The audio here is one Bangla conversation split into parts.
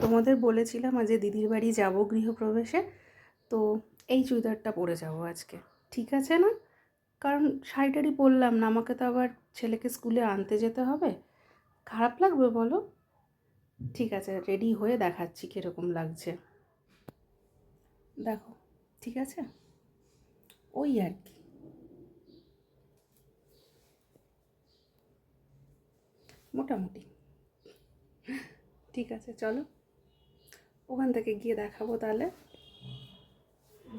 তোমাদের বলেছিলাম আজ দিদির বাড়ি যাব গৃহপ্রবেশে, তো এই চুড়িদারটা পরে যাব আজকে, ঠিক আছে না? কারণ শাড়িটারি পরলাম না, আমাকে তো আবার ছেলেকে স্কুলে আনতে যেতে হবে, খারাপ লাগবে বলো? ঠিক আছে, রেডি হয়ে দেখাচ্ছি কীরকম লাগছে, দেখো। ঠিক আছে, ওই আর কি। মোটামুটি ঠিক আছে, চলো ওখান থেকে গিয়ে দেখাবো তাহলে।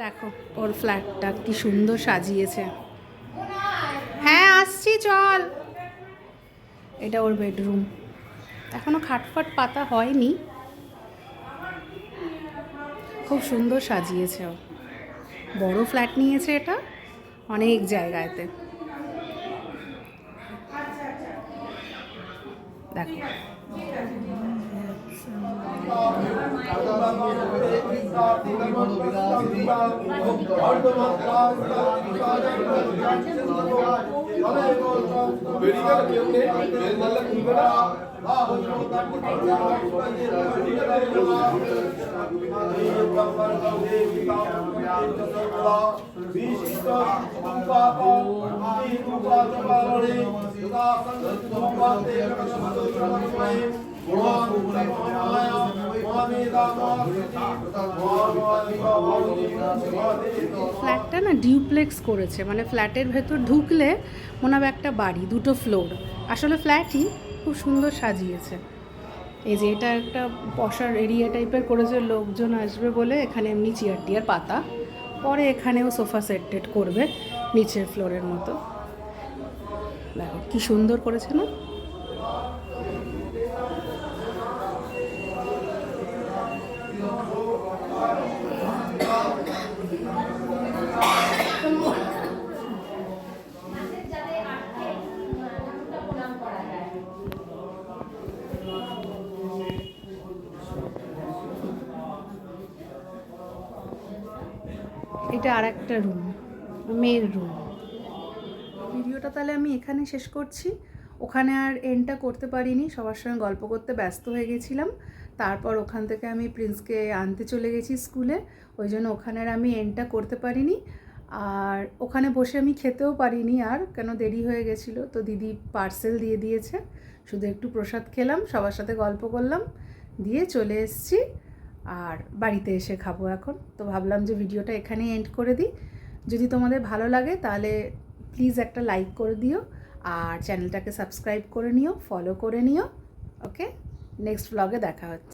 দেখো ওর ফ্ল্যাটটা কি সুন্দর সাজিয়েছে। হ্যাঁ আসছি, চল। এটা ওর বেডরুম, এখনো খাটফাট পাতা হয়নি, খুব সুন্দর সাজিয়েছে ও। বড় ফ্ল্যাট নিয়েছে এটা, অনেক জায়গাতে। দেখো ফ্ল্যাটটা না ডিউপ্লেক্স করেছে, মানে ফ্ল্যাটের ভেতর ঢুকলে মনে হবে একটা বাড়ি, দুটো ফ্লোর, আসলে ফ্ল্যাটই খুব সুন্দর সাজিয়েছে। এই যে এটা একটা বসার এরিয়া টাইপের করেছে, লোকজন আসবে বলে এখানে এমনি চেয়ার টিয়ার পাতা, পরে এখানেও সোফা সেট টেট করবে নিচের ফ্লোরের মতো। দেখো কি সুন্দর করেছে না? এটা আর একটা রুম, মেয়ের রুম। ভিডিওটা তাহলে আমি এখানে শেষ করছি, ওখানে আর এন্ডটা করতে পারিনি, সবার সঙ্গে গল্প করতে ব্যস্ত হয়ে গেছিলাম। তারপর ওখান থেকে আমি প্রিন্সকে আনতে চলে গেছি স্কুলে, ওই জন্য ওখানে আর আমি এন্ডটা করতে পারিনি। আর ওখানে বসে আমি খেতেও পারিনি আর, কেন দেরি হয়ে গেছিলো। তো দিদি পার্সেল দিয়ে দিয়েছে, শুধু একটু প্রসাদ খেলাম, সবার সাথে গল্প করলাম, দিয়ে চলে এসেছি। আর বাড়িতে এসে খাবো এখন। তো ভাবলাম যে ভিডিওটা এখানেই এন্ড করে দিই। যদি তোমাদের ভালো লাগে তাহলে প্লিজ একটা লাইক করে দিও, আর চ্যানেলটাকে সাবস্ক্রাইব করে নিও, ফলো করে নিও। ওকে, নেক্সট ব্লগে দেখা হচ্ছে।